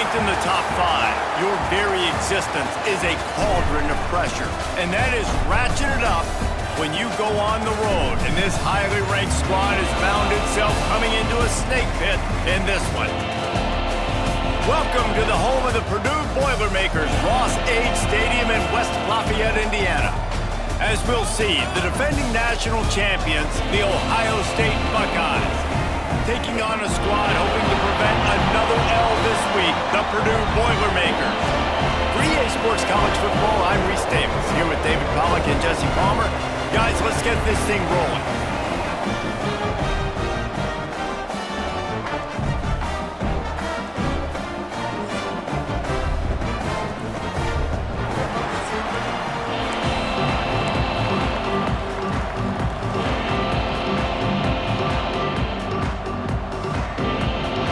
Ranked in the top 5, your very existence is a cauldron of pressure. And that is ratcheted up when you go on the road. And this highly ranked squad has found itself coming into a snake pit in this one. Welcome to the home of the Purdue Boilermakers, Ross Age Stadium in West Lafayette, Indiana. As we'll see, the defending national champions, the Ohio State Buckeyes, taking on a squad hoping to prevent another L this week, the Purdue Boilermakers. For EA Sports College Football, I'm Reese Davis, here with David Pollack and Jesse Palmer. Guys, let's get this thing rolling.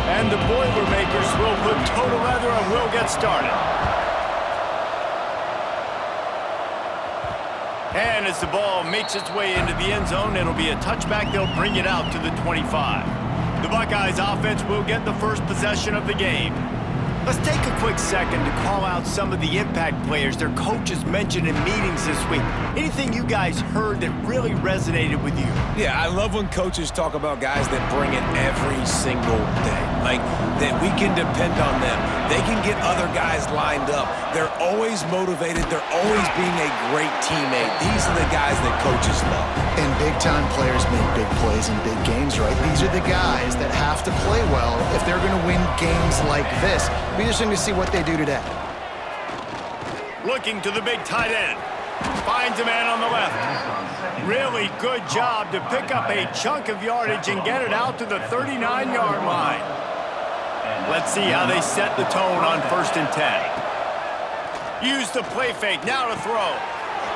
And the Boilermakers will put total leather and we'll get started. And as the ball makes its way into the end zone, it'll be a touchback. They'll bring it out to the 25. The Buckeyes offense will get the first possession of the game. Let's take a quick second to call out some of the impact players their coaches mentioned in meetings this week. Anything you guys heard that really resonated with you? Yeah, I love when coaches talk about guys that bring it every single day. Like, that we can depend on them. They can get other guys lined up. They're always motivated. They're always being a great teammate. These are the guys that coaches love. And big-time players make big plays in big games, right? These are the guys that have to play well if they're going to win games like this. Be interesting to see what they do today. Looking to the big tight end. Finds a man on the left. Really good job to pick up a chunk of yardage and get it out to the 39-yard line. Let's see how they set the tone on 1st and 10. Use the play fake, now to throw.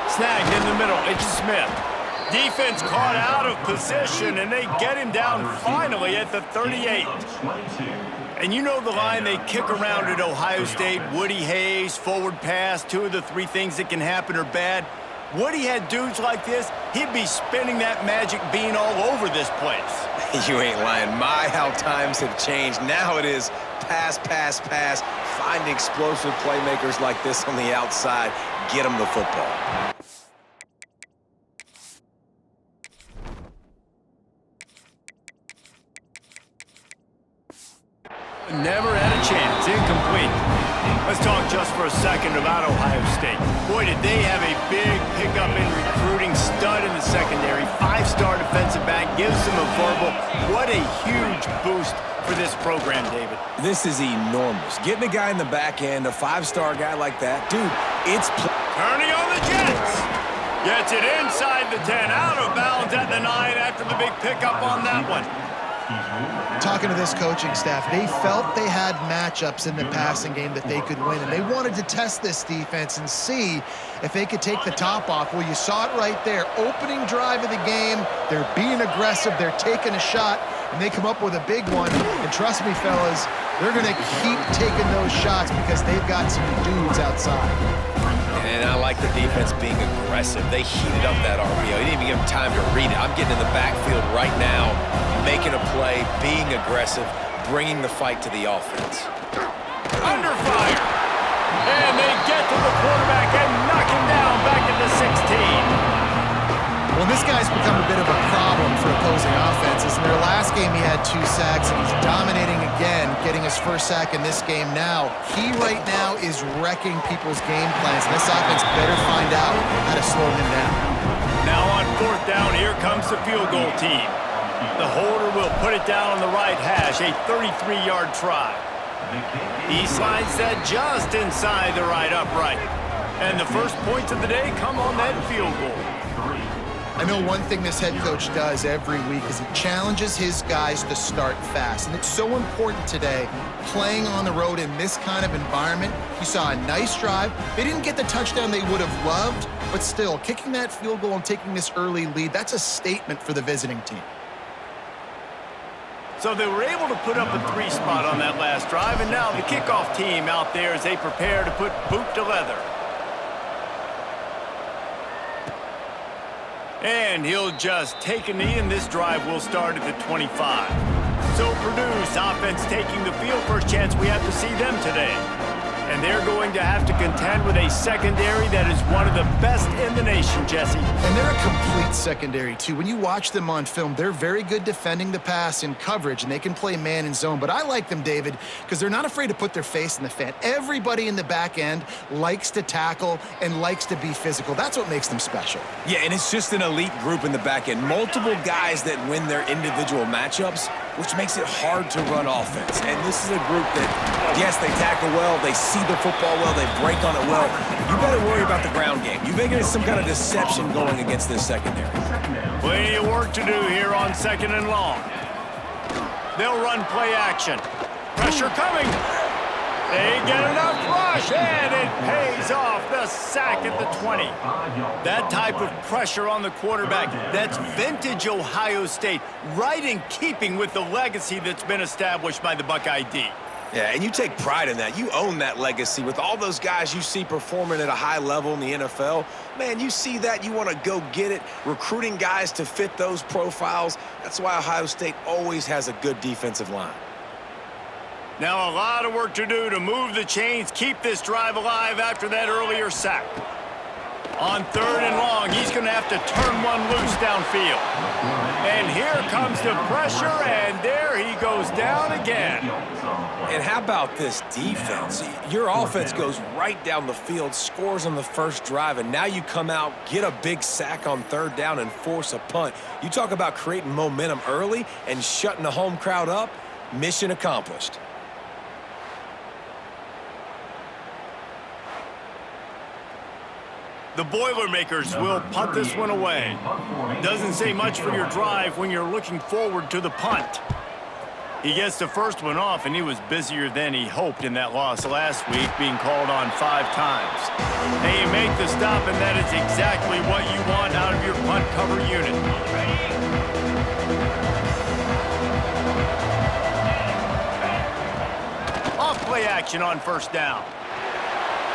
Snagged in the middle, it's Smith. Defense caught out of position, and they get him down finally at the 38. And you know the line they kick around at Ohio State, Woody Hayes, forward pass, 2 of the 3 things that can happen are bad. Woody had dudes like this, he'd be spinning that magic bean all over this place. You ain't lying. My, how times have changed. Now it is pass, pass, pass. Find explosive playmakers like this on the outside. Get them the football. Never had a chance. Incomplete. Let's talk just for a second about Ohio State. Boy, did they have a big pickup in recruiting. Stud in the secondary. 5-star defensive back. Gives them a verbal. What a huge boost for this program, David. This is enormous. Getting a guy in the back end, a 5-star guy like that. Dude, it's... Turning on the Jets. Gets it inside the 10. Out of bounds at the 9 after the big pickup on that one. Talking to this coaching staff, they felt they had matchups in the passing game that they could win, and they wanted to test this defense and see if they could take the top off. Well, you saw it right there. Opening drive of the game, they're being aggressive, they're taking a shot, and they come up with a big one. And trust me, fellas, they're going to keep taking those shots because they've got some dudes outside. And I like the defense being aggressive. They heated up that RPO. They didn't even give them time to read it. I'm getting in the backfield right now, making a play, being aggressive, bringing the fight to the offense. Under fire. And they get to the quarterback and knock him down back at the 16. Well, this guy's become a bit of a problem for opposing offenses. In their last game, he had 2 sacks, and he's dominating again, getting his first sack in this game now. He right now is wrecking people's game plans, and this offense better find out how to slow him down. Now on 4th down, here comes the field goal team. The holder will put it down on the right hash, a 33-yard try. He slides that just inside the right upright. And the first points of the day come on that field goal. I know one thing this head coach does every week is he challenges his guys to start fast. And it's so important today, playing on the road in this kind of environment. You saw a nice drive. They didn't get the touchdown they would have loved, but still, kicking that field goal and taking this early lead, that's a statement for the visiting team. So they were able to put up a 3 spot on that last drive, and now the kickoff team out there as they prepare to put boot to leather. And he'll just take a knee, and this drive will start at the 25. So Purdue's offense taking the field. First chance we have to see them today. And they're going to have to contend with a secondary that is one of the best in the nation, Jesse. And they're a complete secondary, too. When you watch them on film, they're very good defending the pass in coverage, and they can play man and zone. But I like them, David, because they're not afraid to put their face in the fan. Everybody in the back end likes to tackle and likes to be physical. That's what makes them special. Yeah, and it's just an elite group in the back end. Multiple guys that win their individual matchups, which makes it hard to run offense. And this is a group that, yes, they tackle well, they see the football well, they break on it well. You better worry about the ground game. You make it some kind of deception going against this secondary. Plenty of work to do here on 2nd and long. They'll run play action. Pressure coming. They get enough rush, and it pays off. The sack at the 20. That type of pressure on the quarterback, that's vintage Ohio State, right in keeping with the legacy that's been established by the Buckeye D. Yeah, and you take pride in that. You own that legacy with all those guys you see performing at a high level in the NFL. Man, you see that, you want to go get it, recruiting guys to fit those profiles. That's why Ohio State always has a good defensive line. Now a lot of work to do to move the chains, keep this drive alive after that earlier sack. On 3rd and long, he's going to have to turn one loose downfield. And here comes the pressure, and there he goes down again. And how about this defense? Your offense goes right down the field, scores on the first drive, and now you come out, get a big sack on 3rd down, and force a punt. You talk about creating momentum early and shutting the home crowd up. Mission accomplished. The Boilermakers will punt this one away. Doesn't say much for your drive when you're looking forward to the punt. He gets the first one off, and he was busier than he hoped in that loss last week, being called on 5 times. Hey, you make the stop, and that is exactly what you want out of your punt cover unit. Off play action on 1st down.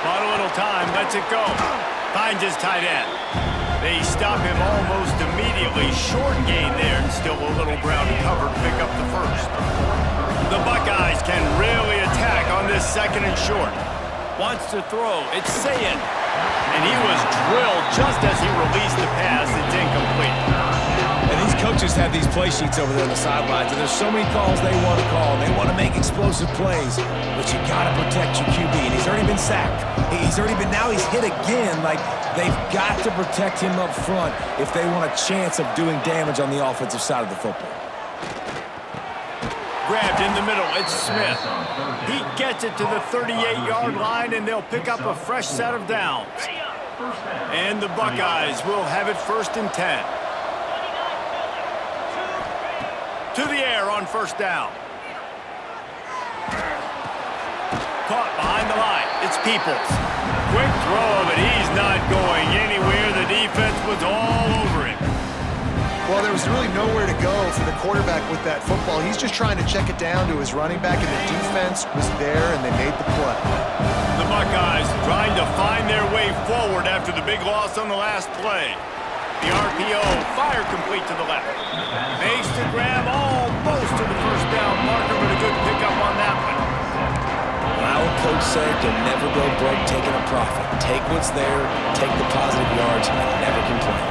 Bought a little time, lets it go. Finds his tight end. They stop him almost immediately. Short gain there, and still a little ground to cover to pick up the first. The Buckeyes can really attack on this 2nd and short. Wants to throw. It's Sayin. And he was drilled just as he released the pass. It's incomplete. And these coaches have these play sheets over there on the sidelines, and there's so many calls they want to call. They want to make explosive plays, but you got to protect your QB, and he's already been sacked. Now he's hit again. Like, they've got to protect him up front if they want a chance of doing damage on the offensive side of the football. Grabbed in the middle, it's Smith. He gets it to the 38-yard line, and they'll pick up a fresh set of downs. And the Buckeyes will have it 1st and 10. To the air on 1st down. Caught behind the line. It's Peoples. Quick throw, but he's not going anywhere. The defense was all over him. Well, there was really nowhere to go for the quarterback with that football. He's just trying to check it down to his running back, and the defense was there, and they made the play. The Buckeyes trying to find their way forward after the big loss on the last play. The RPO, fire complete to the left. Makes the grab almost to the 1st down marker, but a good pickup on that one. My old coach said you'll never go broke taking a profit. Take what's there, take the positive yards, and never complain.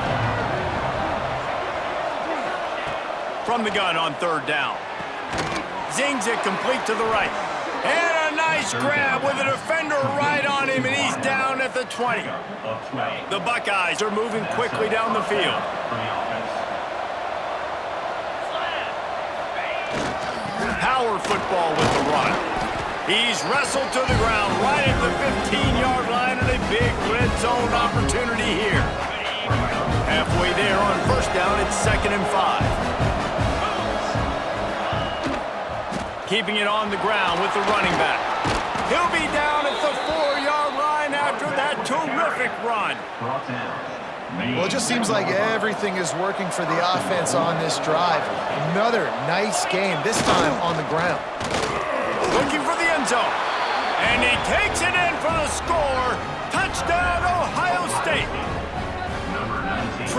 From the gun on 3rd down. Zings it complete to the right. And a nice grab with a defender right on him, and he's down at the 20. The Buckeyes are moving quickly down the field. Power football with the run. He's wrestled to the ground right at the 15-yard line, and a big red zone opportunity here. Halfway there on 1st down, it's 2nd and 5. Keeping it on the ground with the running back. He'll be down at the 4-yard line after that terrific run. Well, it just seems like everything is working for the offense on this drive. Another nice game, this time on the ground. Looking for the end zone. And he takes it in for the score. Touchdown, Ohio State.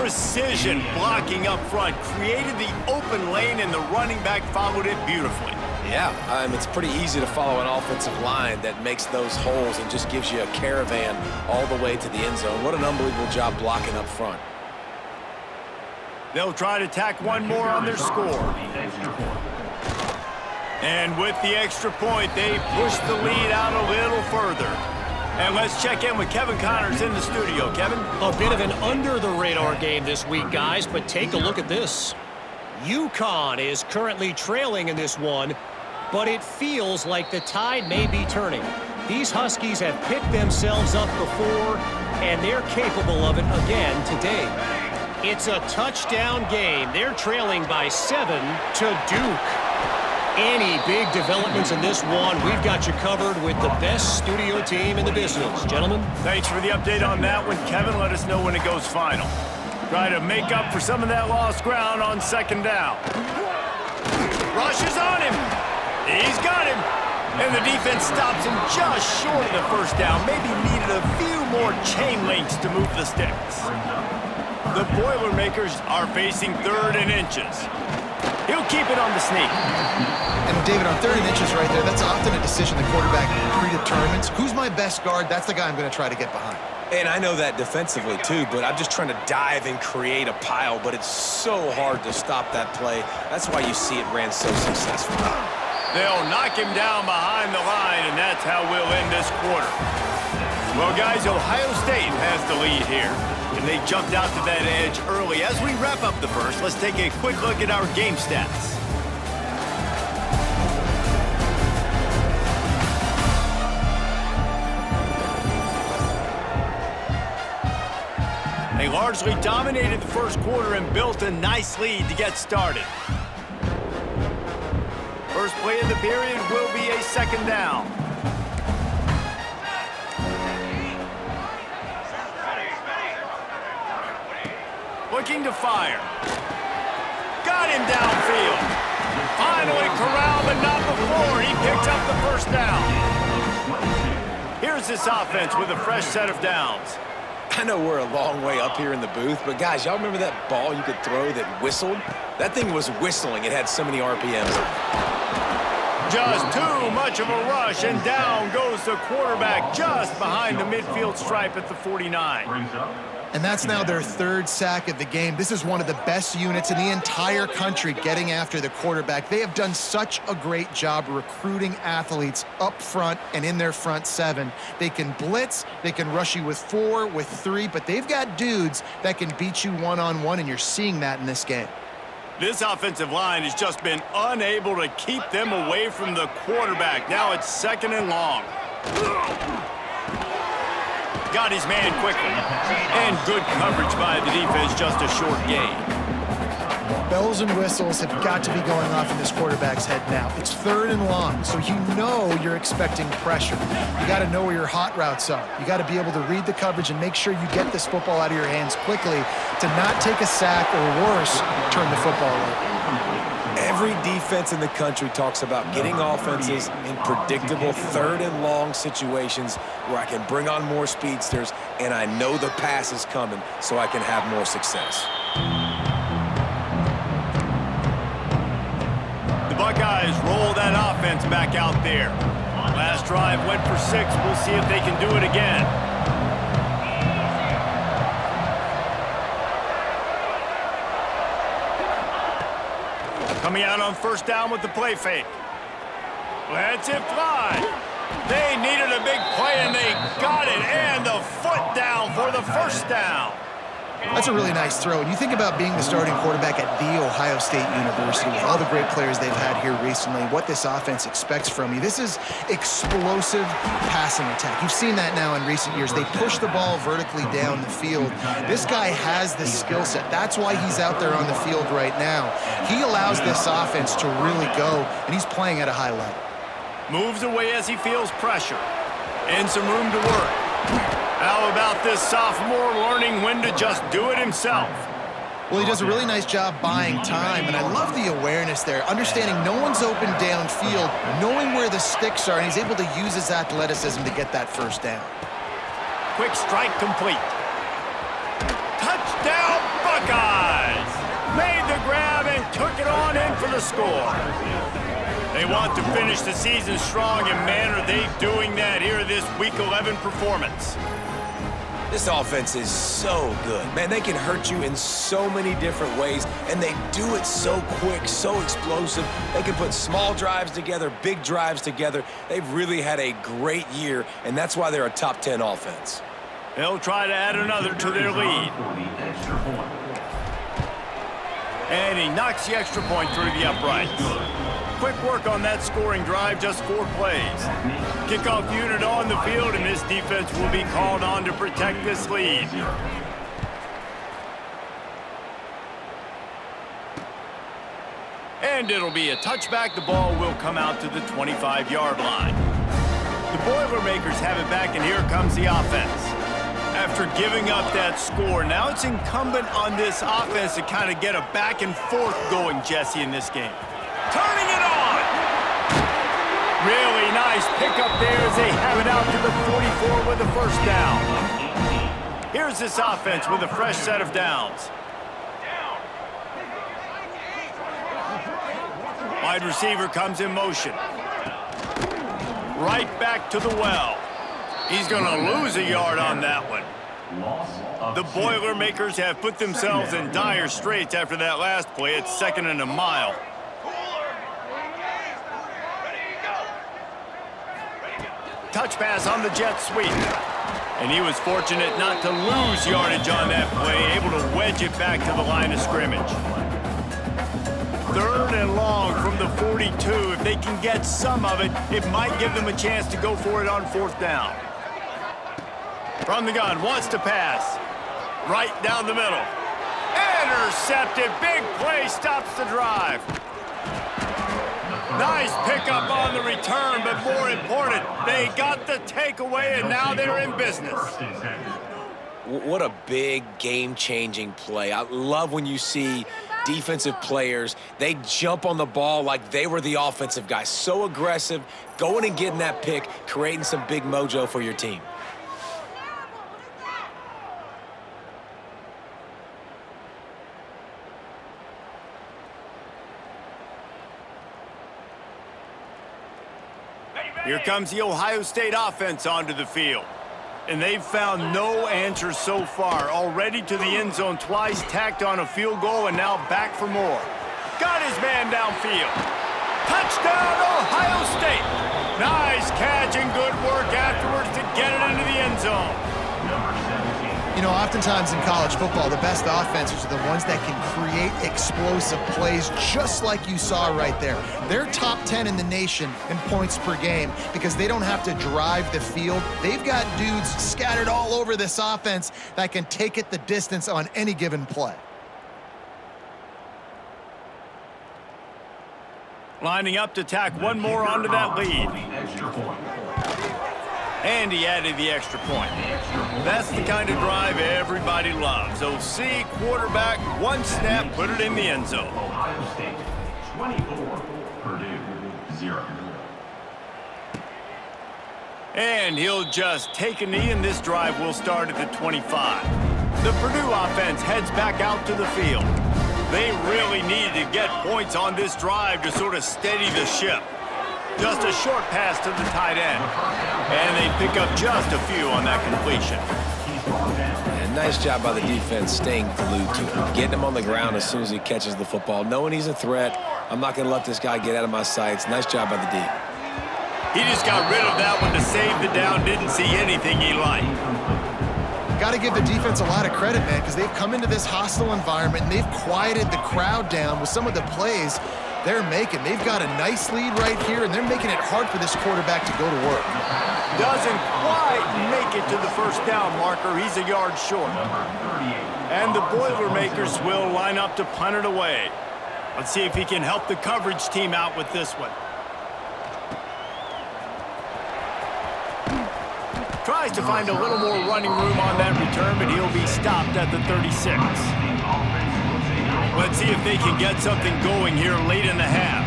precision blocking up front, created the open lane, and the running back followed it beautifully. Yeah, it's pretty easy to follow an offensive line that makes those holes and just gives you a caravan all the way to the end zone. What an unbelievable job blocking up front. They'll try to tack one more on their score. And with the extra point, they push the lead out a little further. And let's check in with Kevin Connors in the studio. Kevin? A bit of an under-the-radar game this week, guys, but take a look at this. UConn is currently trailing in this one, but it feels like the tide may be turning. These Huskies have picked themselves up before, and they're capable of it again today. It's a touchdown game. They're trailing by 7 to Duke. Any big developments in this one, we've got you covered with the best studio team in the business. Gentlemen? Thanks for the update on that one, Kevin. Let us know when it goes final. Try to make up for some of that lost ground on second down. Rushes on him. He's got him. And the defense stops him just short of the first down. Maybe needed a few more chain links to move the sticks. The Boilermakers are facing 3rd and inches. He'll keep it on the sneak. And David, on 3rd and inches right there, that's often a decision the quarterback predetermines. Who's my best guard? That's the guy I'm going to try to get behind. And I know that defensively too, but I'm just trying to dive and create a pile, but it's so hard to stop that play. That's why you see it ran so successfully. They'll knock him down behind the line, and that's how we'll end this quarter. Well, guys, Ohio State has the lead here, and they jumped out to that edge early. As we wrap up the first, let's take a quick look at our game stats. They largely dominated the first quarter and built a nice lead to get started. First play of the period will be a second down. Looking to fire. Got him downfield. Finally corralled, but not before. He picked up the first down. Here's this offense with a fresh set of downs. I know we're a long way up here in the booth, but guys, y'all remember that ball you could throw that whistled? That thing was whistling. It had so many RPMs. Just too much of a rush, and down goes the quarterback just behind the midfield stripe at the 49. And that's now their 3rd sack of the game. This is one of the best units in the entire country getting after the quarterback. They have done such a great job recruiting athletes up front and in their front 7. They can blitz, they can rush you with 4, with 3, but they've got dudes that can beat you one-on-one, and you're seeing that in this game. This offensive line has just been unable to keep them away from the quarterback. Now it's 2nd and long. Got his man quickly. And good coverage by the defense, just a short gain. Bells and whistles have got to be going off in this quarterback's head now. It's 3rd and long, so you know you're expecting pressure. You got to know where your hot routes are. You got to be able to read the coverage and make sure you get this football out of your hands quickly to not take a sack or worse, turn the football over. Every defense in the country talks about getting offenses in predictable 3rd and long situations where I can bring on more speedsters and I know the pass is coming so I can have more success. The Buckeyes roll that offense back out there. Last drive went for 6. We'll see if they can do it again. Coming out on first down with the play fake. Lets it fly. They needed a big play, and they got it. And the foot down for the first down. That's a really nice throw. And you think about being the starting quarterback at The Ohio State University with all the great players they've had here recently, what this offense expects from you. This is explosive passing attack. You've seen that now in recent years. They push the ball vertically down the field. This guy has the skill set. That's why he's out there on the field right now. He allows this offense to really go, and he's playing at a high level. Moves away as he feels pressure. And some room to work. How about this sophomore learning when to just do it himself? Well, he does a really nice job buying time, and I love the awareness there, understanding no one's open downfield, knowing where the sticks are, and he's able to use his athleticism to get that first down. Quick strike complete. Touchdown, Buckeyes! the score. They want to finish the season strong, and man, are they doing that here in this Week 11 performance. This offense is so good. Man, they can hurt you in so many different ways, and they do it so quick, so explosive. They can put small drives together, big drives together. They've really had a great year, and that's why they're a top 10 offense. They'll try to add another to their lead. And he knocks the extra point through the uprights. Quick work on that scoring drive, just 4 plays. Kickoff unit on the field, and this defense will be called on to protect this lead. And it'll be a touchback. The ball will come out to the 25-yard line. The Boilermakers have it back, and here comes the offense. After giving up that score, now it's incumbent on this offense to kind of get a back and forth going, Jesse, in this game. Turning it on! Really nice pickup there as they have it out to the 44 with a first down. Here's this offense with a fresh set of downs. Wide receiver comes in motion. Right back to the well. He's going to lose a yard on that one. The Boilermakers have put themselves in dire straits after that last play. It's 2nd and a mile. Touch pass on the jet sweep. And he was fortunate not to lose yardage on that play, able to wedge it back to the line of scrimmage. 3rd and long from the 42. If they can get some of it, it might give them a chance to go for it on 4th down. From the gun, wants to pass. Right down the middle. Intercepted. Big play, stops the drive. Nice pickup on the return, but more important, they got the takeaway, and now they're in business. What a big game-changing play. I love when you see defensive players, they jump on the ball like they were the offensive guys. So aggressive, going and getting that pick, creating some big mojo for your team. Here comes the Ohio State offense onto the field. And they've found no answer so far. Already to the end zone twice, tacked on a field goal, and now back for more. Got his man downfield. Touchdown, Ohio State. Nice catch and good work afterwards to get it into the end zone. You know, oftentimes in college football, the best offenses are the ones that can create explosive plays, just like you saw right there. They're top 10 in the nation in points per game because they don't have to drive the field. They've got dudes scattered all over this offense that can take it the distance on any given play. Lining up to tack one more onto that lead. And he added the extra point. That's the kind of drive everybody loves. OC, quarterback, one snap, put it in the end zone. Ohio State, 24, Purdue, 0. And he'll just take a knee, and this drive will start at the 25. The Purdue offense heads back out to the field. They really need to get points on this drive to sort of steady the ship. Just a short pass to the tight end. And they pick up just a few on that completion. And nice job by the defense staying glued to him. Getting him on the ground as soon as he catches the football. Knowing he's a threat, I'm not going to let this guy get out of my sights. Nice job by the D. He just got rid of that one to save the down. Didn't see anything he liked. Got to give the defense a lot of credit, man, because they've come into this hostile environment and they've quieted the crowd down with some of the plays they're making. They've got a nice lead right here, and they're making it hard for this quarterback to go to work. Doesn't quite make it to the first down marker. He's a yard short. And the Boilermakers will line up to punt it away. Let's see if he can help the coverage team out with this one. Tries to find a little more running room on that return, but he'll be stopped at the 36. Let's see if they can get something going here late in the half.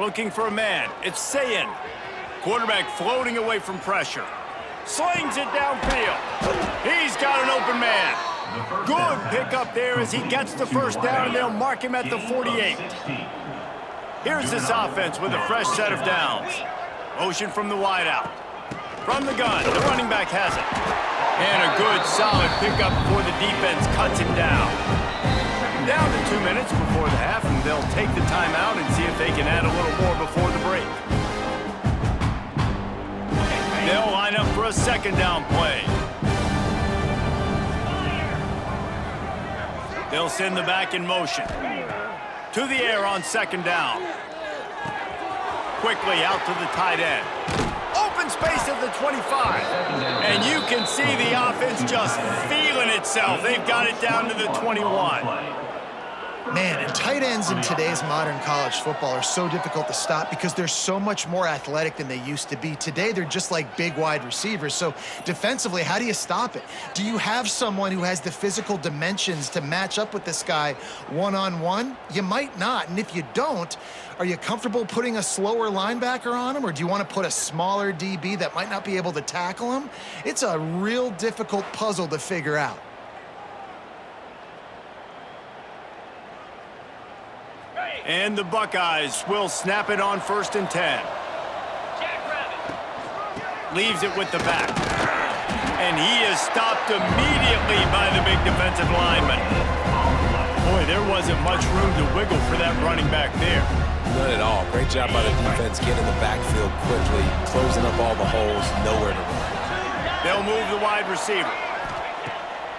Looking for a man. It's Sayin. Quarterback floating away from pressure. Slings it downfield. He's got an open man. Good pickup there as he gets the first down, and they'll mark him at the 48. Here's this offense with a fresh set of downs. Motion from the wideout. From the gun, the running back has it. And a good, solid pickup before the defense cuts him down. Down to 2 minutes before the half, and they'll take the timeout and see if they can add a little more before the break. They'll line up for a second down play. They'll send the back in motion. To the air on second down. Quickly out to the tight end. Open space at the 25. And you can see the offense just feeling itself. They've got it down to the 21. Man, and tight ends in today's modern college football are so difficult to stop because they're so much more athletic than they used to be. Today, they're just like big wide receivers. So defensively, how do you stop it? Do you have someone who has the physical dimensions to match up with this guy one-on-one? You might not. And if you don't, are you comfortable putting a slower linebacker on him, or do you want to put a smaller DB that might not be able to tackle him? It's a real difficult puzzle to figure out. And the Buckeyes will snap it on 1st and 10. Leaves it with the back. And he is stopped immediately by the big defensive lineman. Boy, there wasn't much room to wiggle for that running back there. None at all. Great job by the defense getting in the backfield quickly, closing up all the holes, nowhere to run. They'll move the wide receiver.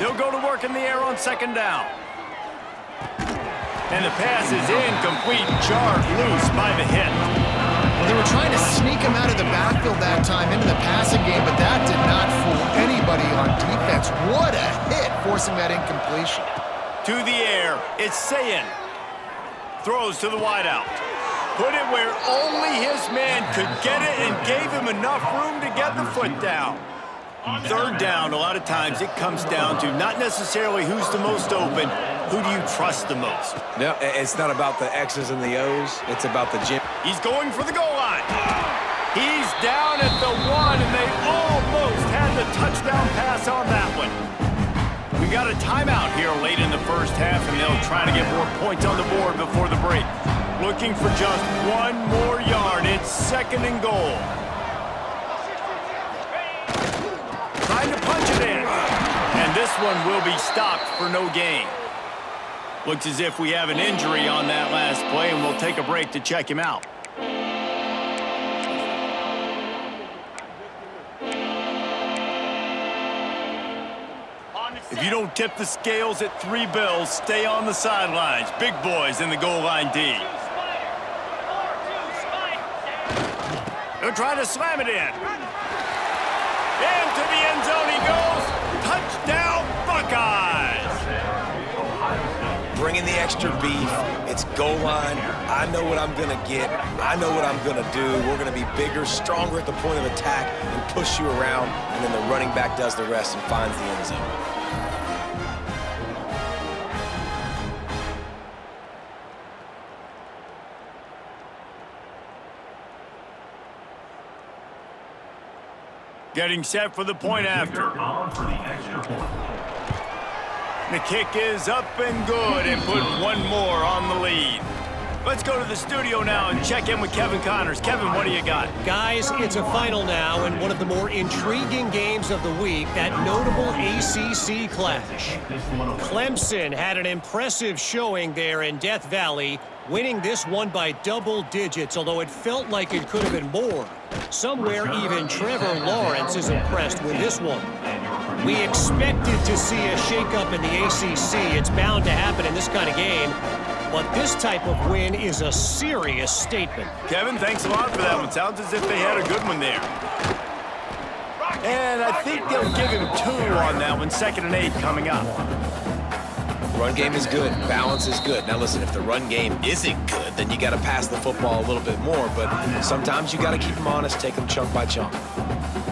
They'll go to work in the air on second down. And the pass is incomplete, jarred loose by the hit. Well, they were trying to sneak him out of the backfield that time into the passing game, but that did not fool anybody on defense. What a hit, forcing that incompletion. To the air, it's Sayin. Throws to the wideout. Put it where only his man could get it and gave him enough room to get the foot down. Third down, a lot of times it comes down to not necessarily who's the most open, who do you trust the most? No, it's not about the X's and the O's. It's about the gym. He's going for the goal line. He's down at the 1, and they almost had the touchdown pass on that one. We got a timeout here late in the first half, and they'll try to get more points on the board before the break. Looking for just 1 more yard. It's 2nd and goal. Trying to punch it in. And this one will be stopped for no gain. Looks as if we have an injury on that last play, and we'll take a break to check him out. If you don't tip the scales at 3 bills, stay on the sidelines. Big boys in the goal line D. They're trying to slam it in. Into the end zone he goes. Touchdown, Buckeyes! Bringing the extra beef. It's goal line. I know what I'm going to get. I know what I'm going to do. We're going to be bigger, stronger at the point of attack and push you around, and then the running back does the rest and finds the end zone. Getting set for the point after. The kick is up and good, and put 1 more on the lead. Let's go to the studio now and check in with Kevin Connors. Kevin, what do you got? Guys, it's a final now, and one of the more intriguing games of the week, that notable ACC clash. Clemson had an impressive showing there in Death Valley, winning this one by double digits, although it felt like it could have been more. Somewhere even Trevor Lawrence is impressed with this one. We expected to see a shakeup in the ACC. It's bound to happen in this kind of game. But this type of win is a serious statement. Kevin, thanks a lot for that one. Sounds as if they had a good one there. And I think they'll give him 2 on that one. 2nd and 8 coming up. Run game is good. Balance is good. Now listen, if the run game isn't good, then you got to pass the football a little bit more. But sometimes you got to keep them honest, take them chunk by chunk.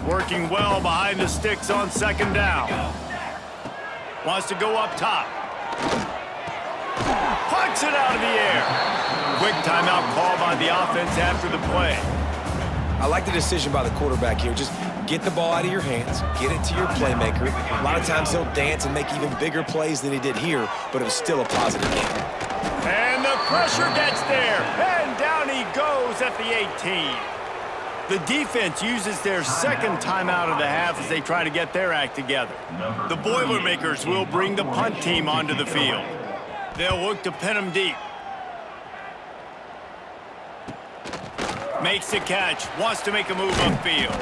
Working well behind the sticks on 2nd down. Wants to go up top. Punts it out of the air. Quick timeout call by the offense after the play. I like the decision by the quarterback here. Just get the ball out of your hands, get it to your playmaker. A lot of times he'll dance and make even bigger plays than he did here, but it was still a positive game. And the pressure gets there, and down he goes at the 18. The defense uses their second timeout of the half as they try to get their act together. The Boilermakers will bring the punt team onto the field. They'll look to pin them deep. Makes the catch, wants to make a move upfield.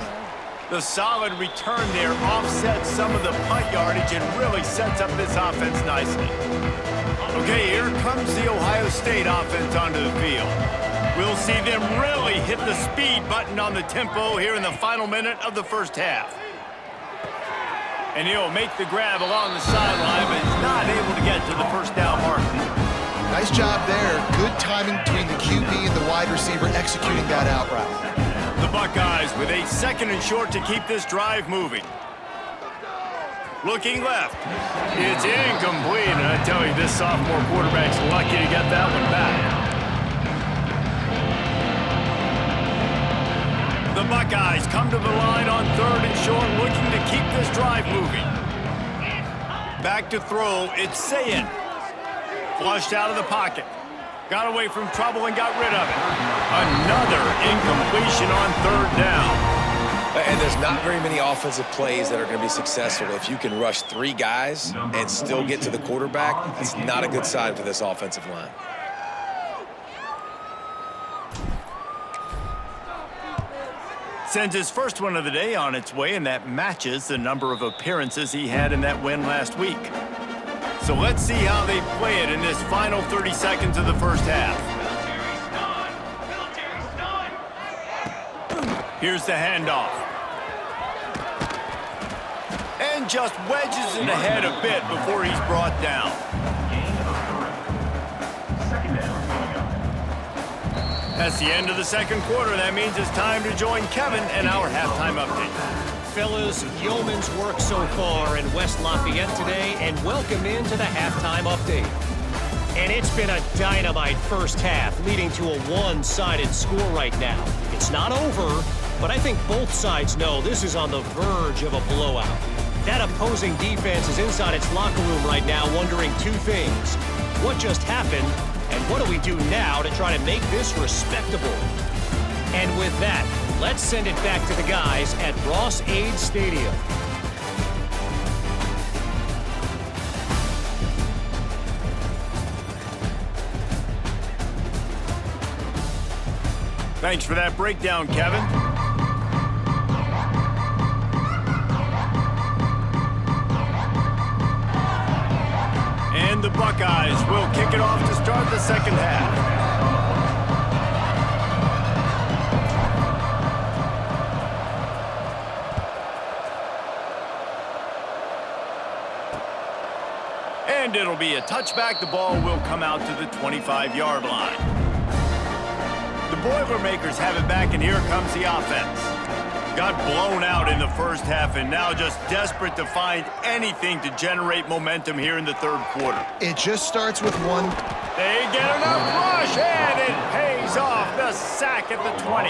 The solid return there offsets some of the punt yardage and really sets up this offense nicely. Okay, here comes the Ohio State offense onto the field. We'll see them really hit the speed button on the tempo here in the final minute of the first half. And he'll make the grab along the sideline, but is not able to get to the first down marker. Nice job there. Good timing between the QB and the wide receiver executing that out route. The Buckeyes with a 2nd and short to keep this drive moving. Looking left. It's incomplete, and I tell you, this sophomore quarterback's lucky to get that one back. The Buckeyes come to the line on 3rd and short, looking to keep this drive moving. Back to throw, it's Sayin. Flushed out of the pocket. Got away from trouble and got rid of it. Another incompletion on 3rd down. And there's not very many offensive plays that are going to be successful. If you can rush 3 guys and still get to the quarterback, it's not a good sign for this offensive line. Sends his first one of the day on its way, and that matches the number of appearances he had in that win last week. So let's see how they play it in this final 30 seconds of the first half. Here's the handoff. And just wedges it ahead a bit before he's brought down. That's the end of the second quarter. That means it's time to join Kevin and our halftime update. Fellas, yeoman's work so far in West Lafayette today, and welcome into the halftime update. And it's been a dynamite first half, leading to a one-sided score right now. It's not over, but I think both sides know this is on the verge of a blowout. That opposing defense is inside its locker room right now wondering 2 things. What just happened, and what do we do now to try to make this respectable? And with that, let's send it back to the guys at Ross-Ade Stadium. Thanks for that breakdown, Kevin. And the Buckeyes will kick it off to start the second half. And it'll be a touchback. The ball will come out to the 25-yard line. The Boilermakers have it back, and here comes the offense. Got blown out in the first half, and now just desperate to find anything to generate momentum here in the third quarter. It just starts with one. They get enough rush, and it pays off. The sack at the 20.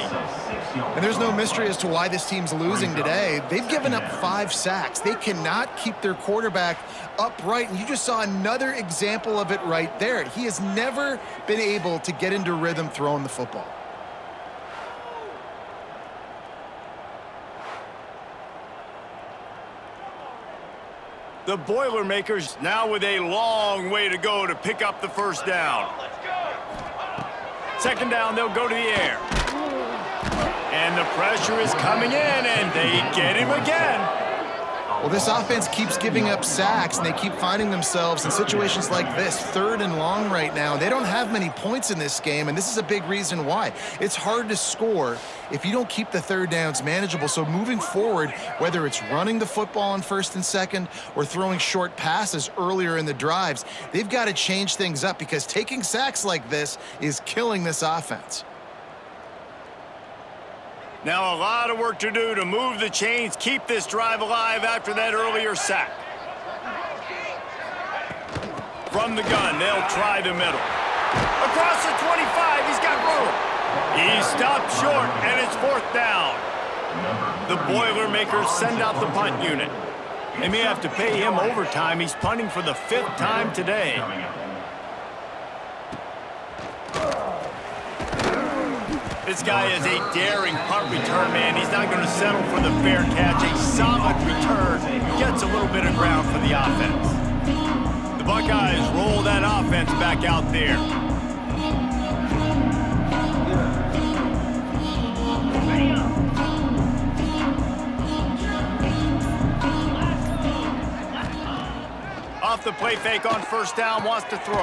And there's no mystery as to why this team's losing today. They've given up 5 sacks. They cannot keep their quarterback upright, and you just saw another example of it right there. He has never been able to get into rhythm throwing the football. The Boilermakers now with a long way to go to pick up the first down. Second down, they'll go to the air. And the pressure is coming in, and they get him again. Well, this offense keeps giving up sacks, and they keep finding themselves in situations like this, 3rd and long right now. They don't have many points in this game, and this is a big reason why. It's hard to score if you don't keep the 3rd downs manageable. So moving forward, whether it's running the football on 1st and 2nd or throwing short passes earlier in the drives, they've got to change things up because taking sacks like this is killing this offense. Now a lot of work to do to move the chains, keep this drive alive after that earlier sack. From the gun, they'll try the middle. Across the 25, he's got room. He stopped short, and it's 4th down. The Boilermakers send out the punt unit. They may have to pay him overtime. He's punting for the 5th time today. This guy is a daring punt return man. He's not going to settle for the fair catch. A solid return gets a little bit of ground for the offense. The Buckeyes roll that offense back out there. Off the play fake on first down, wants to throw.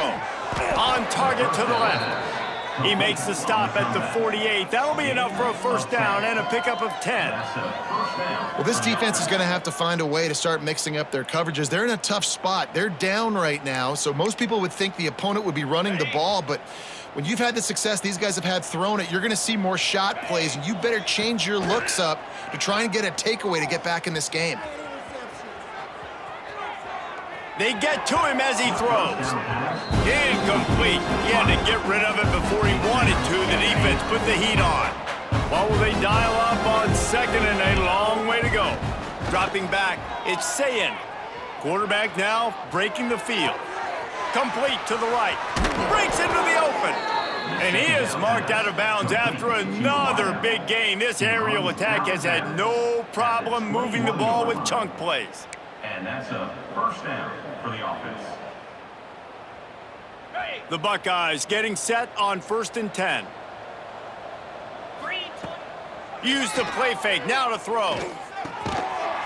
On target to the left. He makes the stop at the 48. That'll be enough for a first down and a pickup of 10. Well, this defense is going to have to find a way to start mixing up their coverages. They're in a tough spot. They're down right now, so most people would think the opponent would be running the ball, but when you've had the success these guys have had throwing it, you're going to see more shot plays, and you better change your looks up to try and get a takeaway to get back in this game. They get to him as he throws. Incomplete. He had to get rid of it before he wanted to. The defense put the heat on. What will they dial up on second and a long way to go? Dropping back, it's Sayin. Quarterback now breaking the field. Complete to the right. Breaks into the open. And he is marked out of bounds after another big gain. This aerial attack has had no problem moving the ball with chunk plays. And that's a first down for the offense. The Buckeyes getting set on 1st and 10. Use the play fake, now to throw.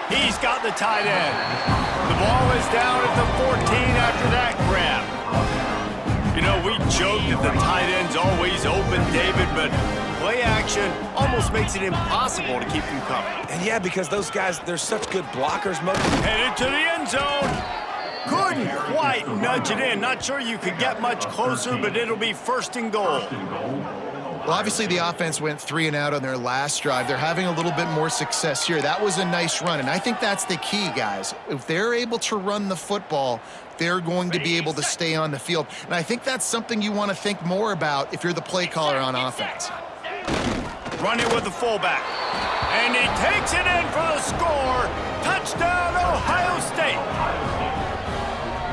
He's got the tight end. The ball is down at the 14 after that grab. You know, we joke that the tight end's always open, David, but play action almost makes it impossible to keep him coming. And yeah, because those guys, they're such good blockers. Headed to the end zone. Couldn't quite nudge it in. Not sure you could get much closer, but it'll be 1st and goal. Well, obviously the offense went 3 and out on their last drive. They're having a little bit more success here. That was a nice run, and I think that's the key, guys. If they're able to run the football, they're going to be able to stay on the field. And I think that's something you want to think more about if you're the play caller on offense. Running with the fullback. And he takes it in for the score. Touchdown, Ohio State.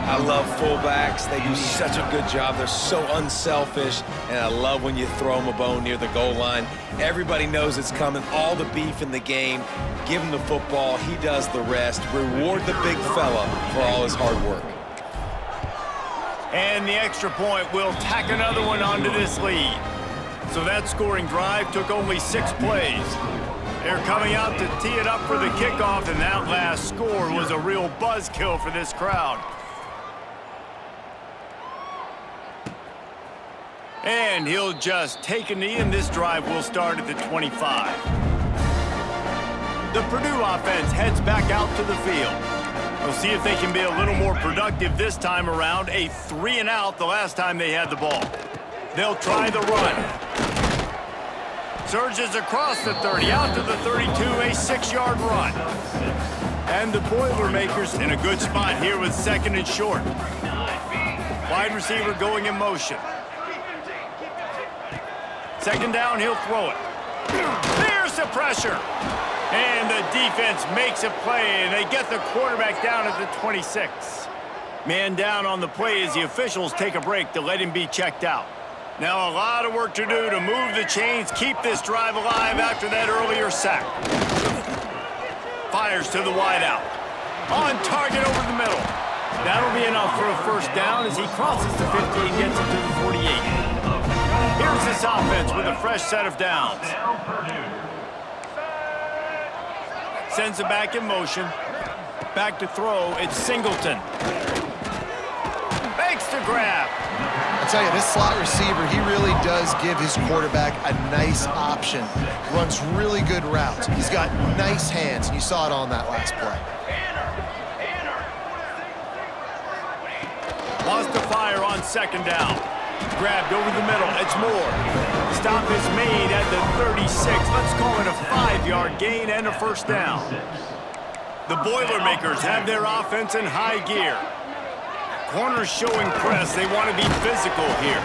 I love fullbacks. They do such a good job. They're so unselfish, and I love when you throw them a bone near the goal line. Everybody knows it's coming. All the beef in the game. Give him the football. He does the rest. Reward the big fella for all his hard work. And the extra point will tack another one onto this lead. So that scoring drive took only 6 plays. They're coming out to tee it up for the kickoff, and that last score was a real buzzkill for this crowd. And he'll just take a knee, and this drive will start at the 25. The Purdue offense heads back out to the field. We'll see if they can be a little more productive this time around. A 3 and out the last time they had the ball. They'll try the run. Surges across the 30, out to the 32, a 6-yard run. And the Boilermakers in a good spot here with 2nd and short. Wide receiver going in motion. 2nd down, he'll throw it. There's the pressure. And the defense makes a play, and they get the quarterback down at the 26. Man down on the play as the officials take a break to let him be checked out. Now a lot of work to do to move the chains, keep this drive alive after that earlier sack. Fires to the wideout. On target over the middle. That'll be enough for a first down as he crosses the 50 and gets it to the 48. Here's this offense with a fresh set of downs. Sends it back in motion. Back to throw, it's Singleton. Makes the grab. I'll tell you, this slot receiver, he really does give his quarterback a nice option. Runs really good routes. He's got nice hands, and you saw it on that last play. Wants to fire on 2nd down. Grabbed over the middle, it's Moore. Stop is made at the 36. Let's call it a 5-yard gain and a first down. The Boilermakers have their offense in high gear. Corners showing press. They want to be physical here.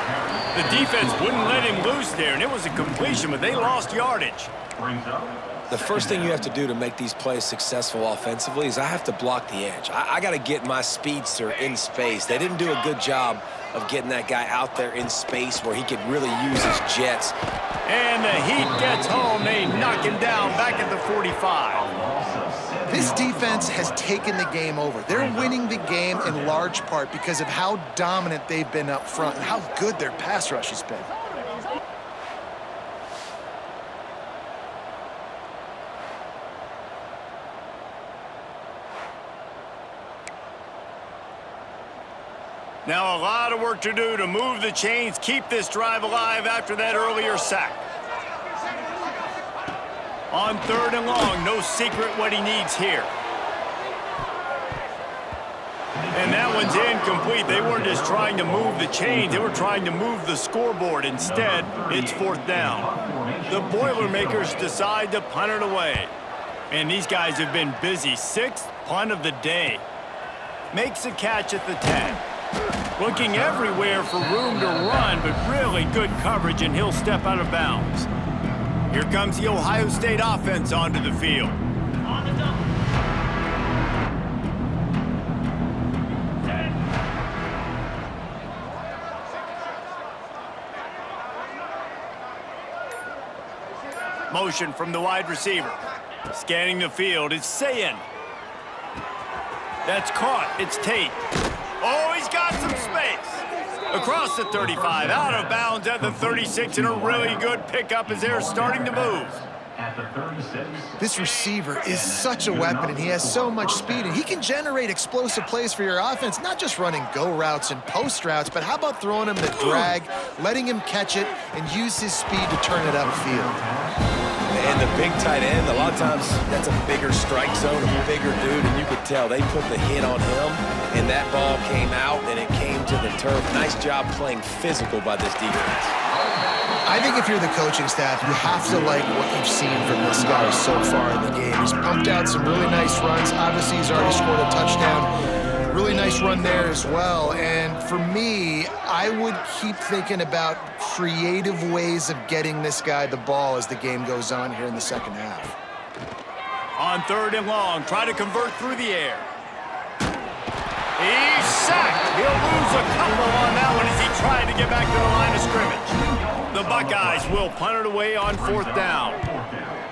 The defense wouldn't let him loose there, and it was a completion, but they lost yardage. Brings up The first thing you have to do to make these plays successful offensively is I have to block the edge. I got to get my speedster in space. They didn't do a good job of getting that guy out there in space where he could really use his jets. And the heat gets home. They knock him down back at the 45. This defense has taken the game over. They're winning the game in large part because of how dominant they've been up front and how good their pass rush has been. Now a lot of work to do to move the chains, keep this drive alive after that earlier sack. On 3rd and long, no secret what he needs here. And that one's incomplete. They weren't just trying to move the chains, they were trying to move the scoreboard. Instead, it's 4th down. The Boilermakers decide to punt it away. And these guys have been busy. 6th punt of the day. Makes a catch at the 10. Looking everywhere for room to run, but really good coverage, and he'll step out of bounds. Here comes the Ohio State offense onto the field. Motion from the wide receiver. Scanning the field, it's Sayin. That's caught, it's Tate. Oh, he's got some space. Across the 35, out of bounds at the 36, and a really good pickup as they're starting to move. At the 36. This receiver is such a weapon, and he has so much speed, and he can generate explosive plays for your offense, not just running go routes and post routes, but how about throwing him the drag, letting him catch it, and use his speed to turn it upfield. And the big tight end, a lot of times that's a bigger strike zone, a bigger dude, and you could tell they put the hit on him, and that ball came out, and it came to the turf. Nice job playing physical by this defense. I think if you're the coaching staff, you have to like what you've seen from this guy so far in the game. He's pumped out some really nice runs. Obviously, he's already scored a touchdown. Really nice run there as well. And for me, I would keep thinking about creative ways of getting this guy the ball as the game goes on here in the second half. On 3rd and long, try to convert through the air. He's sacked. He'll lose a couple on that one as he tried to get back to the line of scrimmage. The Buckeyes will punt it away on 4th down.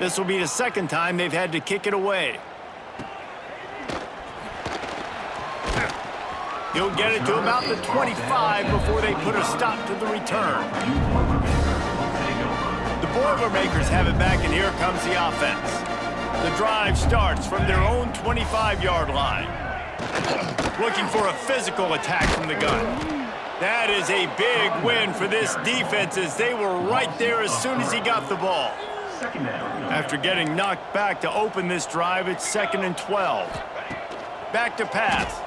This will be the second time they've had to kick it away. He'll get it to about the 25 before they put a stop to the return. The Boilermakers have it back, and here comes the offense. The drive starts from their own 25-yard line. Looking for a physical attack from the gun. That is a big win for this defense as they were right there as soon as he got the ball. After getting knocked back to open this drive, it's 2nd and 12. Back to pass.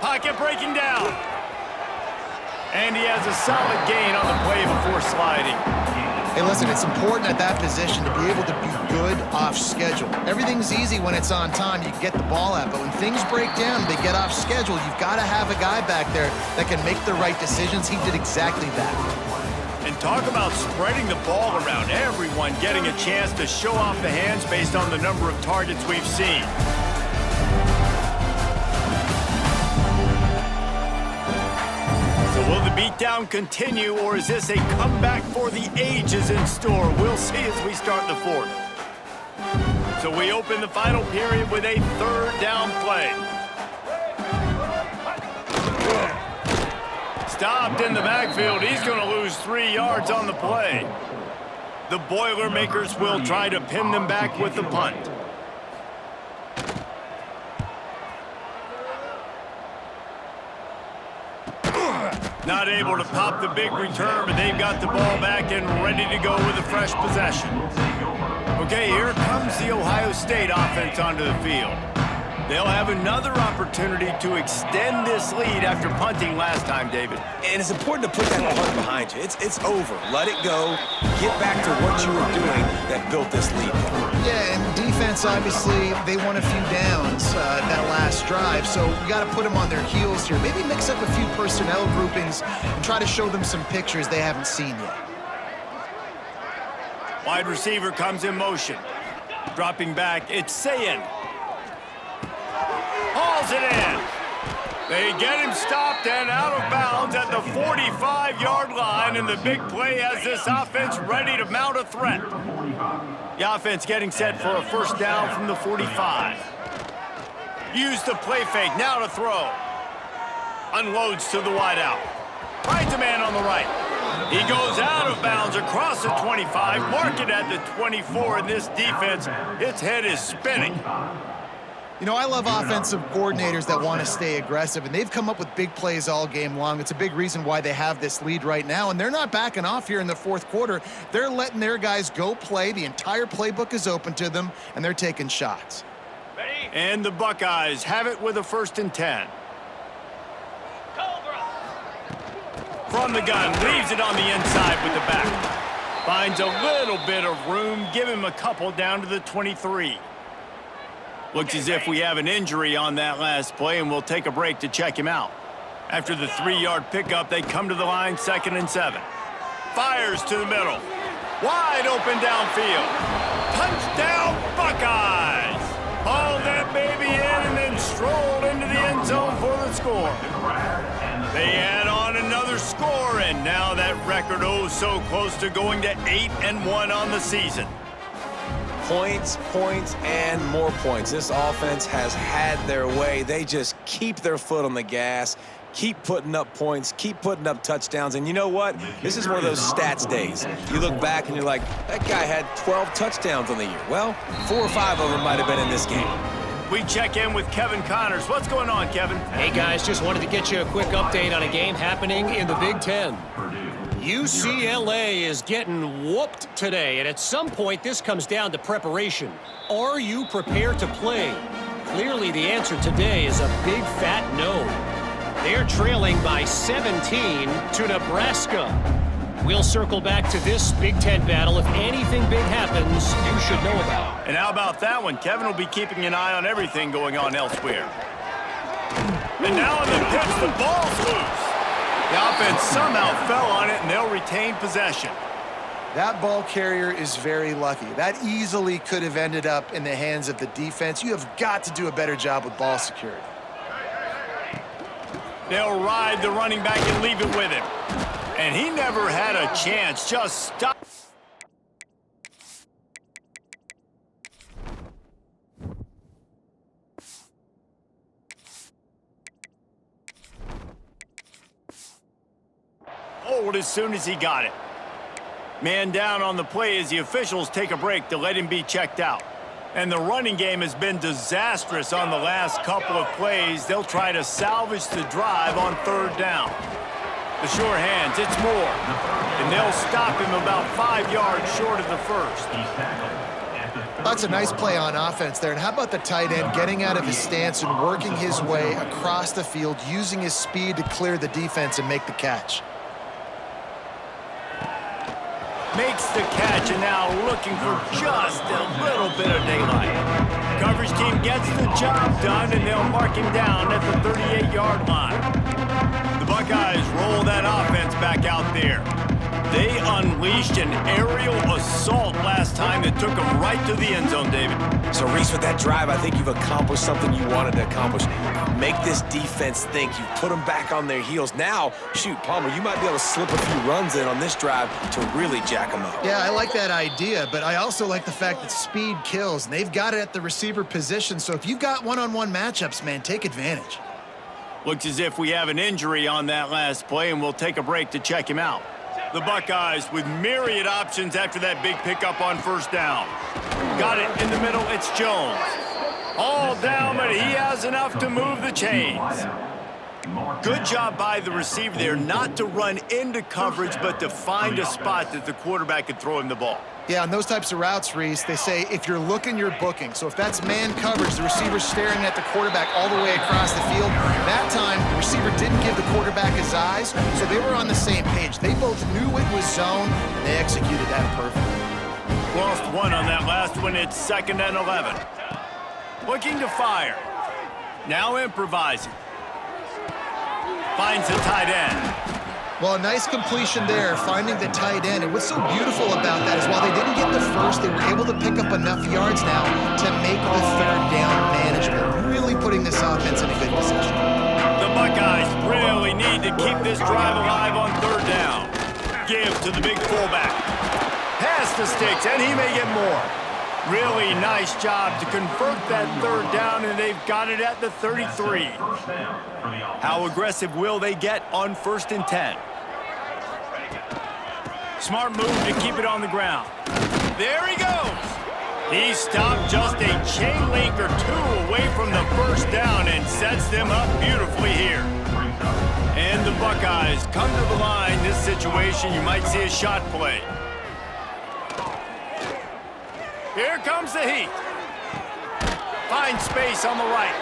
Pocket breaking down. And he has a solid gain on the play before sliding. Hey, listen, it's important at that position to be able to be good off schedule. Everything's easy when it's on time. You get the ball out. But when things break down, they get off schedule. You've got to have a guy back there that can make the right decisions. He did exactly that. And talk about spreading the ball around. Everyone getting a chance to show off the hands based on the number of targets we've seen. Will the beatdown continue, or is this a comeback for the ages in store? We'll see as we start the 4th. So we open the final period with a 3rd down play. Stopped in the backfield. He's going to lose 3 yards on the play. The Boilermakers will try to pin them back with the punt. Not able to pop the big return, but they've got the ball back and ready to go with a fresh possession. Okay, here comes the Ohio State offense onto the field. They'll have another opportunity to extend this lead after punting last time, David. And it's important to put that punt behind you. It's over. Let it go. Get back to what you were doing that built this lead. Yeah, and defense, obviously, they won a few downs that last drive, so you got to put them on their heels here. Maybe mix up a few personnel groupings and try to show them some pictures they haven't seen yet. Wide receiver comes in motion. Dropping back, it's Sayin. Hauls it in. They get him stopped and out of bounds at the 45-yard line, and the big play has this offense ready to mount a threat. The offense getting set for a first down from the 45. Use the play fake, now to throw. Unloads to the wideout. Finds a man on the right. He goes out of bounds across the 25, mark it at the 24, and this defense, its head is spinning. You know, I love offensive coordinators that want to stay aggressive, and they've come up with big plays all game long. It's a big reason why they have this lead right now, and they're not backing off here in the fourth quarter. They're letting their guys go play. The entire playbook is open to them, and they're taking shots. And the Buckeyes have it with a 1st and 10. From the gun, leaves it on the inside with the back. Finds a little bit of room, give him a couple down to the 23. Looks as if we have an injury on that last play, and we'll take a break to check him out. After the 3-yard pickup, they come to the line, 2nd and 7. Fires to the middle. Wide open downfield. Touchdown, Buckeyes! Hauled that baby in and then strolled into the end zone for the score. They add on another score, and now that record so close to going to 8-1 on the season. Points, points, and more points. This offense has had their way. They just keep their foot on the gas, keep putting up points, keep putting up touchdowns. And you know what? This is one of those stats days. You look back and you're like, that guy had 12 touchdowns on the year. Well, 4 or 5 of them might have been in this game. We check in with Kevin Connors. What's going on, Kevin? Hey, guys, just wanted to get you a quick update on a game happening in the Big Ten. UCLA is getting whooped today, and at some point this comes down to preparation. Are you prepared to play? Clearly the answer today is a big fat no. They're trailing by 17 to Nebraska. We'll circle back to this Big Ten battle. If anything big happens, you should know about. And how about that one? Kevin will be keeping an eye on everything going on elsewhere. And now in the pitch, the ball's loose. The offense somehow fell on it, and they'll retain possession. That ball carrier is very lucky. That easily could have ended up in the hands of the defense. You have got to do a better job with ball security. They'll ride the running back and leave it with him. And he never had a chance. Just stop. Hold as soon as he got it. Man down on the play as the officials take a break to let him be checked out. And the running game has been disastrous on the last couple of plays. They'll try to salvage the drive on 3rd down. The sure hands, it's Moore. And they'll stop him about 5 yards short of the 1st. That's a nice play on offense there. And how about the tight end getting out of his stance and working his way across the field, using his speed to clear the defense and make the catch. Makes the catch, and now looking for just a little bit of daylight. Coverage team gets the job done, and they'll mark him down at the 38-yard line. The Buckeyes roll that offense back out there. They unleashed an aerial assault last time that took them right to the end zone, David. So, Reese, with that drive, I think you've accomplished something you wanted to accomplish. Make this defense think. You put them back on their heels. Now, shoot, Palmer, you might be able to slip a few runs in on this drive to really jack them up. Yeah, I like that idea, but I also like the fact that speed kills, and they've got it at the receiver position. So if you've got one-on-one matchups, man, take advantage. Looks as if we have an injury on that last play, and we'll take a break to check him out. The Buckeyes with myriad options after that big pickup on 1st down. Got it in the middle, it's Jones. All down, but he has enough to move the chains. Good job by the receiver there not to run into coverage, but to find a spot that the quarterback could throw him the ball. Yeah, on those types of routes, Reese, they say if you're looking, you're booking. So if that's man coverage, the receiver's staring at the quarterback all the way across the field. That time, the receiver didn't give the quarterback his eyes, so they were on the same page. They both knew it was zone, and they executed that perfectly. Lost one on that last one. It's 2nd and 11. Looking to fire. Now improvising. Finds the tight end. Well, a nice completion there, finding the tight end. And what's so beautiful about that is while they didn't get the first, they were able to pick up enough yards now to make the third down manageable, really putting this offense in a good position. The Buckeyes really need to keep this drive alive on third down. Give to the big fullback. Pass to Sticks, and he may get more. Really nice job to convert that third down, and they've got it at the 33. How aggressive will they get on 1st and 10? Smart move to keep it on the ground. There he goes. He stopped just a chain link or two away from the first down and sets them up beautifully here. And the Buckeyes come to the line. This situation, you might see a shot play. Here comes the heat. Finds space on the right.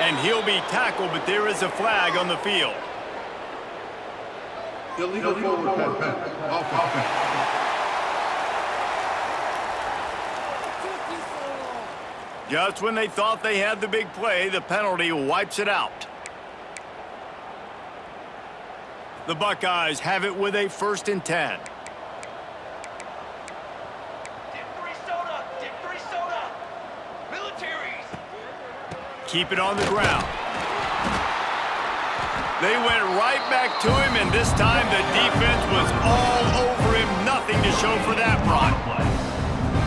And he'll be tackled, but there is a flag on the field. Illegal forward pass. Offense. Just when they thought they had the big play, the penalty wipes it out. The Buckeyes have it with a 1st and 10. Keep it on the ground. They went right back to him, and this time the defense was all over him. Nothing to show for that run.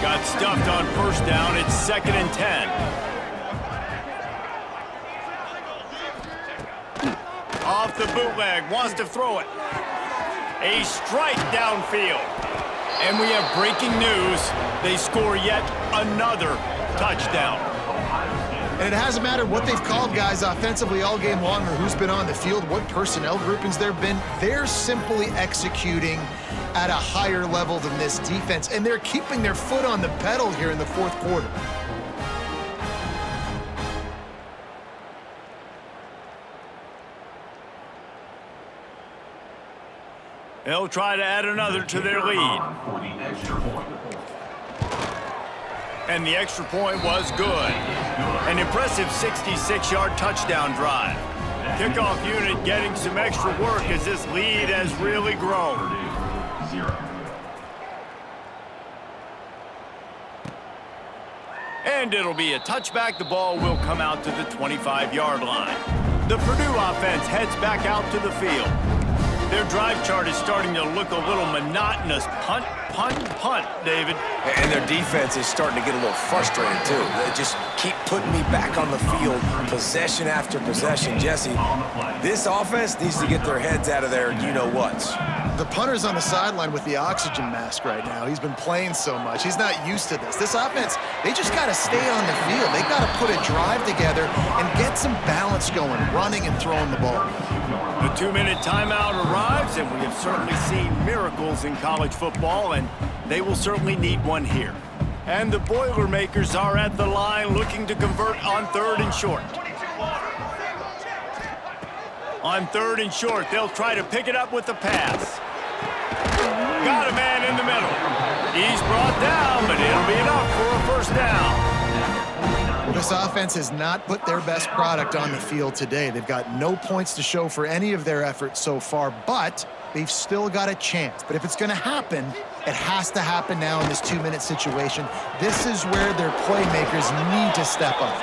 Got stuffed on 1st down. It's 2nd and 10. Off the bootleg. Wants to throw it. A strike downfield. And we have breaking news. They score yet another touchdown. And it hasn't mattered what they've called guys offensively all game long or who's been on the field, what personnel groupings there have been. They're simply executing at a higher level than this defense, and they're keeping their foot on the pedal here in the 4th quarter. They'll try to add another to their lead. And the extra point was good. An impressive 66-yard touchdown drive. Kickoff unit getting some extra work as this lead has really grown. And it'll be a touchback. The ball will come out to the 25-yard line. The Purdue offense heads back out to the field. Their drive chart is starting to look a little monotonous. Punt, punt, punt, David. And their defense is starting to get a little frustrated, too. They just keep putting me back on the field, possession after possession. Jesse, this offense needs to get their heads out of their you-know-whats. The punter's on the sideline with the oxygen mask right now. He's been playing so much. He's not used to this. This offense, they just got to stay on the field. They got to put a drive together and get some balance going, running and throwing the ball. The 2-minute timeout arrives, and we have certainly seen miracles in college football, and they will certainly need one here. And the Boilermakers are at the line looking to convert on 3rd and short. On 3rd and short, they'll try to pick it up with the pass. Got a man in the middle. He's brought down, but it'll be enough for a 1st down. Well, this offense has not put their best product on the field today. They've got no points to show for any of their efforts so far, but they've still got a chance. But if it's going to happen, it has to happen now in this 2-minute situation. This is where their playmakers need to step up.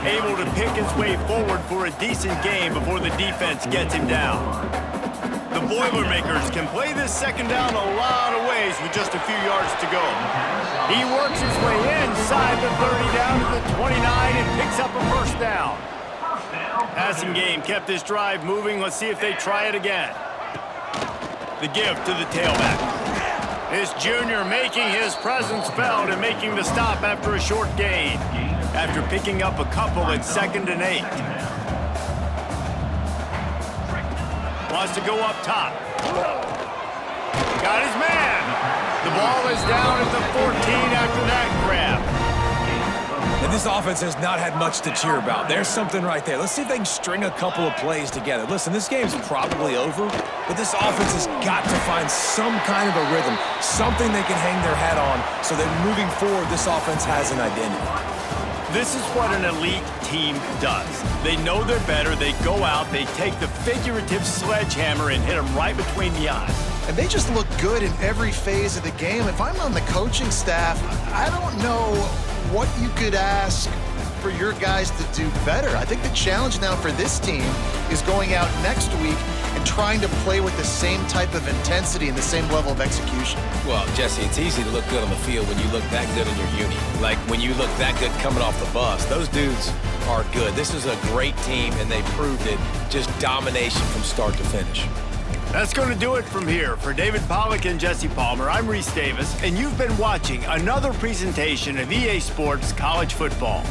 Able to pick his way forward for a decent game before the defense gets him down. The Boilermakers can play this 2nd down a lot of ways with just a few yards to go. He works his way inside the 30 down to the 29 and picks up a 1st down. Passing game kept this drive moving. Let's see if they try it again. The give to the tailback. This junior making his presence felt and making the stop after a short gain. After picking up a couple at 2nd and 8. Wants to go up top. Got his man. The ball is down at the 14 after that grab. And this offense has not had much to cheer about. There's something right there. Let's see if they can string a couple of plays together. Listen, this game's probably over, but this offense has got to find some kind of a rhythm, something they can hang their hat on so that moving forward, this offense has an identity. This is what an elite team does. They know they're better. They go out, they take the figurative sledgehammer and hit them right between the eyes. And they just look good in every phase of the game. If I'm on the coaching staff, I don't know what you could ask for your guys to do better. I think the challenge now for this team is going out next week and trying to play with the same type of intensity and the same level of execution. Well, Jesse, it's easy to look good on the field when you look that good in your uni. Like when you look that good coming off the bus. Those dudes are good. This is a great team, and they proved it. Just domination from start to finish. That's going to do it from here. For David Pollack and Jesse Palmer, I'm Reese Davis, and you've been watching another presentation of EA Sports College Football.